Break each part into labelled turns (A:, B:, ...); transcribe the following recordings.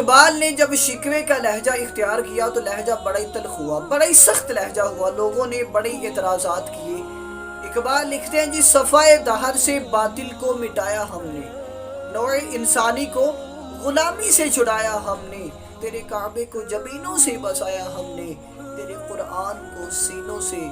A: اقبال نے جب شکوے کا لہجہ اختیار کیا تو لہجہ بڑا ہی تلخ ہوا، بڑا ہی سخت لہجہ ہوا، لوگوں نے بڑے اعتراضات کیے۔ اقبال لکھتے ہیں جی صفائے دہر سے باطل کو مٹایا ہم نے، نوع انسانی کو غلامی سے چھڑایا ہم نے، تیرے کعبے کو جبینوں سے بسایا ہم نے، تیرے قرآن کو سینوں سے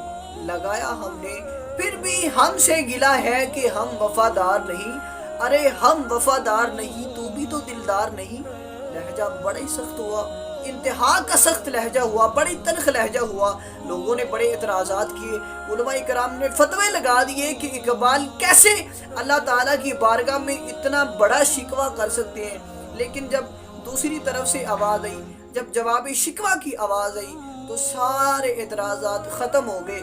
A: لگایا ہم نے، پھر بھی ہم سے گلہ ہے کہ ہم وفادار نہیں، ارے ہم وفادار نہیں تو بھی تو دلدار نہیں۔ لہجہ بڑا ہی سخت ہوا، انتہا کا سخت لہجہ ہوا، بڑی تلخ لہجہ ہوا، لوگوں نے بڑے اعتراضات کیے، علماء کرام نے فتوے لگا دیے کہ اقبال کیسے اللہ تعالیٰ کی بارگاہ میں اتنا بڑا شکوہ کر سکتے ہیں۔ لیکن جب دوسری طرف سے آواز آئی، جب جواب شکوہ کی آواز آئی تو سارے اعتراضات ختم ہو گئے۔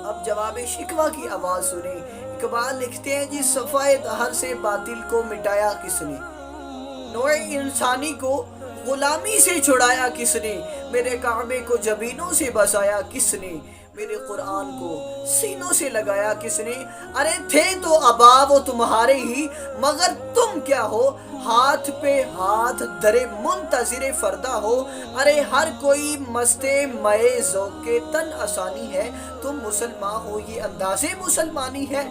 A: اب جواب شکوہ کی آواز سنیں۔ اقبال لکھتے ہیں جی صفائے دہر سے باطل کو مٹایا کس نے، نوع انسانی کو غلامی سے چھڑایا کس نے، میرے کعبے کو جبینوں سے بسایا کس نے، میرے قرآن کو سینوں سے لگایا کس نے، ارے تھے تو آبا وہ تمہارے ہی، مگر تم کیا ہو، ہاتھ پہ ہاتھ درے منتظر فردا ہو، ارے ہر کوئی مستے مئے ذوق تن آسانی ہے، تم مسلمان ہو یہ انداز مسلمانی ہے،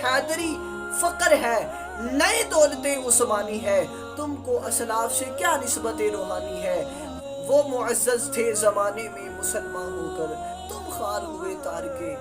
A: حیدری فقر ہے نئے دولت عثمانی ہے، تم کو اسلاف سے کیا نسبت روحانی ہے، وہ معزز تھے زمانے میں مسلمان ہو کر، تم خوار ہوئے تارکے